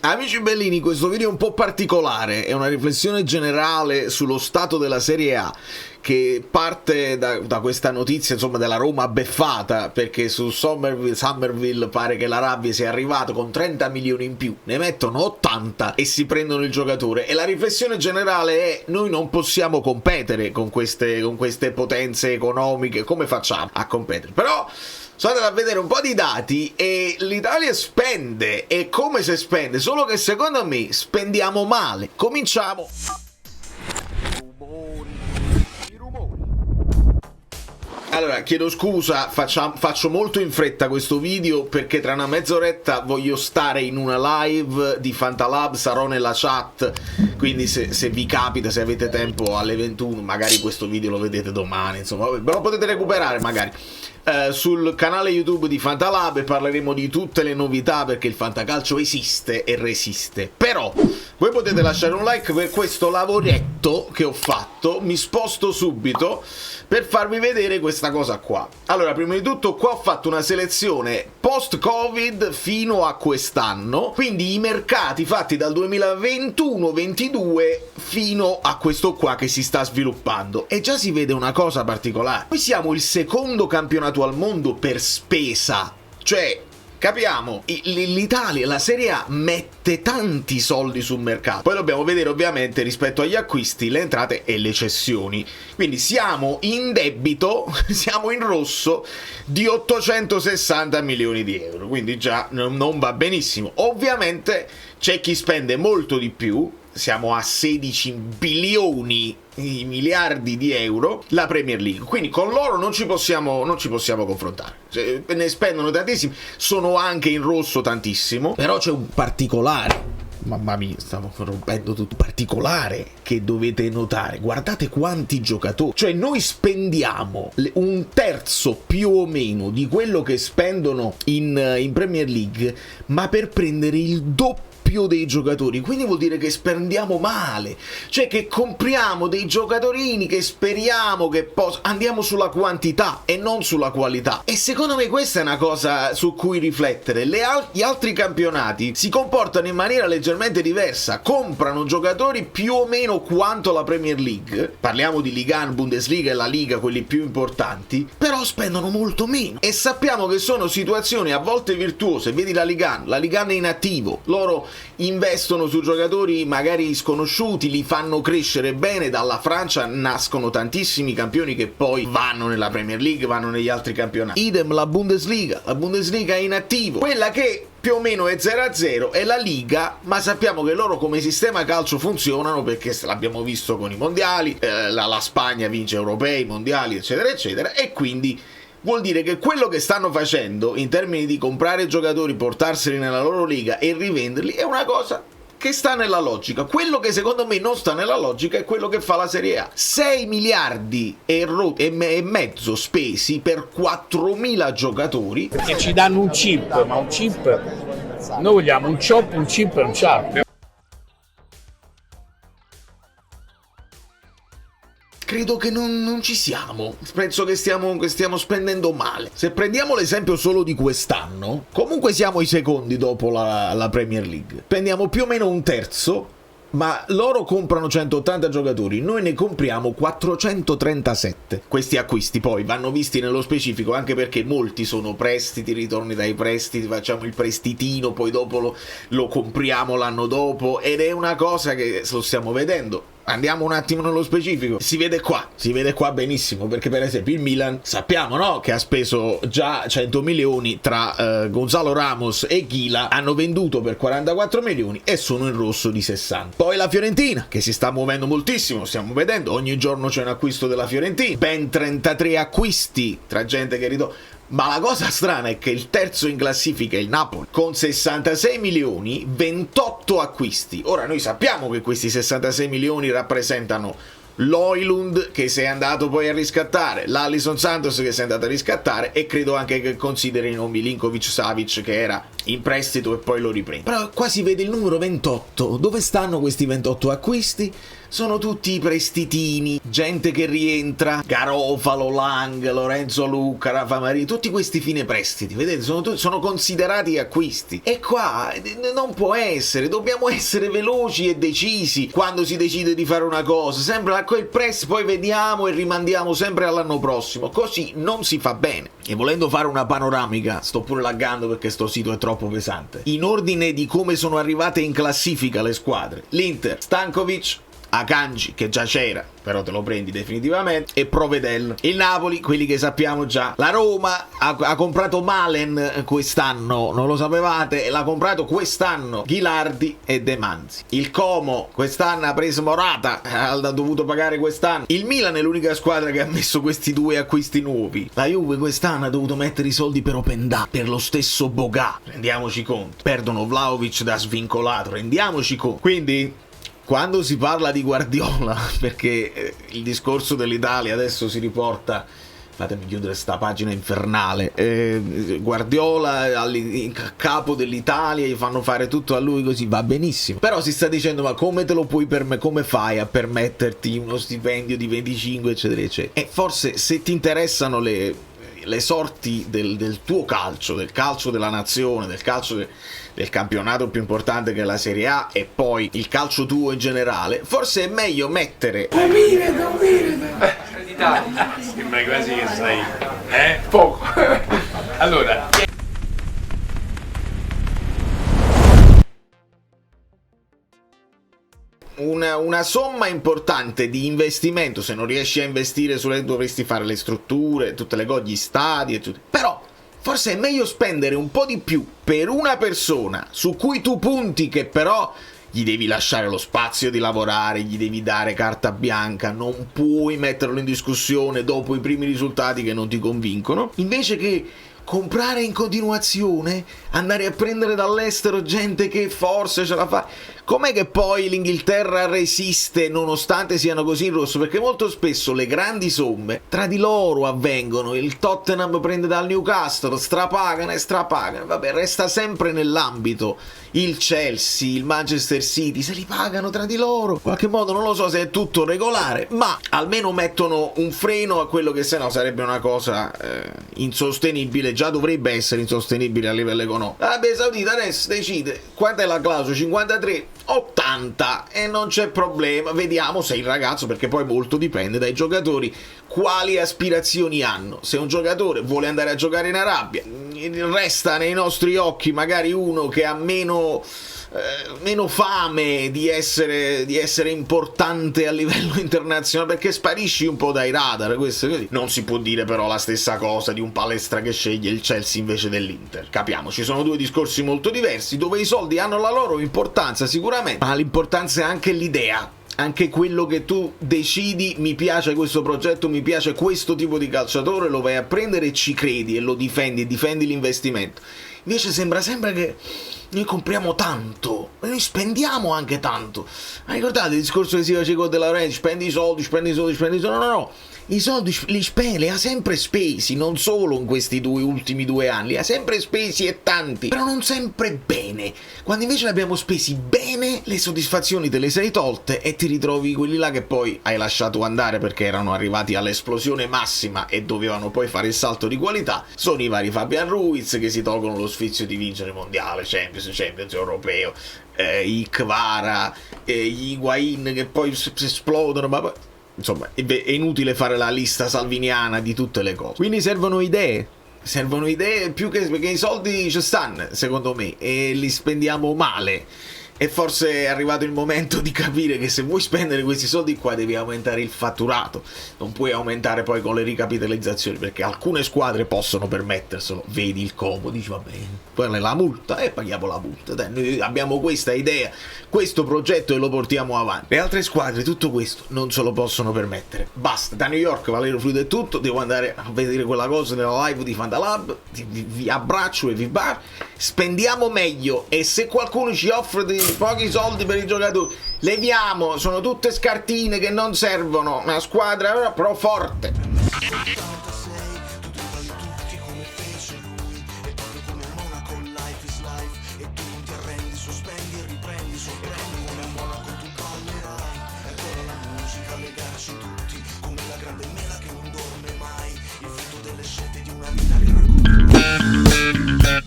Amici bellini, questo video è un po' particolare, è una riflessione generale sullo stato della Serie A che parte da questa notizia, insomma, della Roma beffata, perché su Summerville pare che la rabbia sia arrivata con 30 milioni in più, ne mettono 80 e si prendono il giocatore. E la riflessione generale è: noi non possiamo competere con queste potenze economiche, come facciamo a competere? Però sono andato a vedere un po' di dati e l'Italia spende, e come se spende, solo che secondo me spendiamo male. Cominciamo. Allora, chiedo scusa, faccio molto in fretta questo video perché tra una mezz'oretta voglio stare in una live di Fantalab, sarò nella chat, quindi se vi capita, se avete tempo alle 21, magari questo video lo vedete domani, insomma, ve lo potete recuperare magari sul canale YouTube di Fantalab, e parleremo di tutte le novità perché il fantacalcio esiste e resiste. Però voi potete lasciare un like per questo lavoretto che ho fatto. Mi sposto subito per farvi vedere questa cosa qua. Allora, prima di tutto qua ho fatto una selezione post-Covid fino a quest'anno, quindi i mercati fatti dal 2021-22 fino a questo qua che si sta sviluppando, e già si vede una cosa particolare. Noi siamo il secondo campionato al mondo per spesa, cioè capiamo, l'Italia, la Serie A mette tanti soldi sul mercato. Poi dobbiamo vedere ovviamente rispetto agli acquisti, le entrate e le cessioni. Quindi siamo in debito, siamo in rosso di 860 milioni di euro, quindi già non va benissimo. Ovviamente c'è chi spende molto di più, siamo a 16 bilioni di miliardi di euro, la Premier League, quindi con loro non ci possiamo confrontare. Cioè, ne spendono tantissimi, sono anche in rosso tantissimo. Però c'è un particolare, mamma mia, stavo rompendo tutto, particolare che dovete notare: guardate quanti giocatori, cioè noi spendiamo un terzo più o meno di quello che spendono in Premier League, ma per prendere il doppio dei giocatori. Quindi vuol dire che spendiamo male, cioè che compriamo dei giocatorini che speriamo che andiamo sulla quantità e non sulla qualità. E secondo me questa è una cosa su cui riflettere. Gli altri campionati si comportano in maniera leggermente diversa, comprano giocatori più o meno quanto la Premier League, parliamo di Liga 1, Bundesliga e la Liga, quelli più importanti, però spendono molto meno. E sappiamo che sono situazioni a volte virtuose. Vedi la Liga 1 è in attivo, loro investono su giocatori magari sconosciuti, li fanno crescere bene. Dalla Francia nascono tantissimi campioni che poi vanno nella Premier League, vanno negli altri campionati. Idem la Bundesliga è in attivo. Quella che più o meno è 0-0 è la Liga, ma sappiamo che loro come sistema calcio funzionano perché l'abbiamo visto con i mondiali, la Spagna vince europei, mondiali, eccetera eccetera, e quindi vuol dire che quello che stanno facendo in termini di comprare giocatori, portarseli nella loro liga e rivenderli è una cosa che sta nella logica. Quello che secondo me non sta nella logica è quello che fa la Serie A. 6 miliardi e mezzo spesi per 4.000 giocatori. Perché ci danno un chip, ma un chip, noi vogliamo un chop, un chip e un chap. Credo che non ci siamo. Penso che stiamo spendendo male. Se prendiamo l'esempio solo di quest'anno, comunque siamo i secondi dopo la Premier League. Prendiamo più o meno un terzo, ma loro comprano 180 giocatori, noi ne compriamo 437. Questi acquisti poi vanno visti nello specifico, anche perché molti sono prestiti, ritorni dai prestiti, facciamo il prestitino, poi dopo lo compriamo l'anno dopo, ed è una cosa che lo stiamo vedendo. Andiamo un attimo nello specifico, si vede qua benissimo, perché per esempio il Milan sappiamo, no, che ha speso già 100 milioni tra Gonzalo Ramos e Ghila, hanno venduto per 44 milioni e sono in rosso di 60. Poi la Fiorentina, che si sta muovendo moltissimo, stiamo vedendo, ogni giorno c'è un acquisto della Fiorentina, ben 33 acquisti tra gente che ma la cosa strana è che il terzo in classifica è il Napoli, con 66 milioni, 28 acquisti. Ora noi sappiamo che questi 66 milioni rappresentano l'Oilund che sei andato poi a riscattare, l'Alisson Santos che sei andato a riscattare, e credo anche che considerino Milinkovic-Savic che era in prestito e poi lo riprende. Però qua si vede il numero 28. Dove stanno questi 28 acquisti? Sono tutti i prestitini, gente che rientra, Garofalo, Lang, Lorenzo Lucca, Rafa Maria, tutti questi fine prestiti, vedete, sono considerati acquisti. E qua non può essere, dobbiamo essere veloci e decisi quando si decide di fare una cosa, sempre a quel press, poi vediamo e rimandiamo sempre all'anno prossimo, così non si fa bene. E volendo fare una panoramica, sto pure laggando perché sto sito è troppo pesante, in ordine di come sono arrivate in classifica le squadre: l'Inter, Stankovic, Akanji, che già c'era, però te lo prendi definitivamente, e Provedel. Il Napoli, quelli che sappiamo già. La Roma ha comprato Malen quest'anno, non lo sapevate, l'ha comprato quest'anno Ghilardi e De Manzi. Il Como quest'anno ha preso Morata, ha dovuto pagare quest'anno. Il Milan è l'unica squadra che ha messo questi due acquisti nuovi. La Juve quest'anno ha dovuto mettere i soldi per Openda, per lo stesso Boga, rendiamoci conto. Perdono Vlahovic da svincolato, rendiamoci conto. Quindi quando si parla di Guardiola, perché il discorso dell'Italia adesso si riporta, fatemi chiudere sta pagina infernale, Guardiola a capo dell'Italia, gli fanno fare tutto a lui, così va benissimo, però si sta dicendo: ma come te lo puoi come fai a permetterti uno stipendio di 25 eccetera eccetera. E forse se ti interessano le sorti del tuo calcio, del calcio della nazione, del calcio del campionato più importante che è la Serie A, e poi il calcio tuo in generale, forse è meglio mettere sembra quasi che sei poco. Allora, una somma importante di investimento. Se non riesci a investire dovresti fare le strutture, tutte le cose, gli stadi e tutto. Però forse è meglio spendere un po' di più per una persona su cui tu punti, che però gli devi lasciare lo spazio di lavorare, gli devi dare carta bianca, non puoi metterlo in discussione dopo i primi risultati che non ti convincono, invece che comprare in continuazione, andare a prendere dall'estero gente che forse ce la fa. Com'è che poi l'Inghilterra resiste nonostante siano così in rosso? Perché molto spesso le grandi somme tra di loro avvengono. Il Tottenham prende dal Newcastle, strapagano e strapagano, vabbè, resta sempre nell'ambito. Il Chelsea, il Manchester City, se li pagano tra di loro. In qualche modo non lo so se è tutto regolare, ma almeno mettono un freno a quello che sennò sarebbe una cosa insostenibile. Già dovrebbe essere insostenibile a livello economico. L'Arabia Saudita adesso decide quanta è la clausola, 53, 80, e non c'è problema. Vediamo se il ragazzo, perché poi molto dipende dai giocatori, quali aspirazioni hanno. Se un giocatore vuole andare a giocare in Arabia, resta nei nostri occhi magari uno che ha meno fame di essere importante a livello internazionale, perché sparisci un po' dai radar, questo così. Non si può dire però la stessa cosa di un palestra che sceglie il Chelsea invece dell'Inter. Capiamoci, sono due discorsi molto diversi, dove i soldi hanno la loro importanza sicuramente, ma l'importanza è anche l'idea, anche quello che tu decidi: mi piace questo progetto, mi piace questo tipo di calciatore, lo vai a prendere e ci credi e lo difendi e difendi l'investimento. Invece sembra sempre che noi compriamo tanto, noi spendiamo anche tanto. Ma ricordate il discorso che si faceva con De Laurentiis: spendi i soldi, spendi i soldi, spendi i soldi. No, i soldi li ha sempre spesi, non solo in questi ultimi 2 anni, li ha sempre spesi e tanti, però non sempre bene. Quando invece li abbiamo spesi bene, le soddisfazioni te le sei tolte e ti ritrovi quelli là che poi hai lasciato andare perché erano arrivati all'esplosione massima e dovevano poi fare il salto di qualità. Sono i vari Fabian Ruiz che si tolgono lo sfizio di vincere mondiale, Champions europeo, i Kvara, gli Higuain che poi esplodono, ma poi insomma è inutile fare la lista salviniana di tutte le cose. Quindi servono idee più che, perché i soldi ci stanno secondo me e li spendiamo male. E forse è arrivato il momento di capire che se vuoi spendere questi soldi qua devi aumentare il fatturato, non puoi aumentare poi con le ricapitalizzazioni, perché alcune squadre possono permetterselo. Vedi il Como, dici va bene, poi la multa e paghiamo la multa, dai, noi abbiamo questa idea, questo progetto e lo portiamo avanti. Le altre squadre tutto questo non se lo possono permettere. Basta, da New York Valerio Fluido è tutto, devo andare a vedere quella cosa nella live di Fantalab, vi abbraccio e vi bar, spendiamo meglio, e se qualcuno ci offre di pochi soldi per i giocatori. Leviamo, sono tutte scartine che non servono. Una squadra però forte. Tutti come la grande mela che non dorme mai, il frutto delle scelte di una vita che racconta.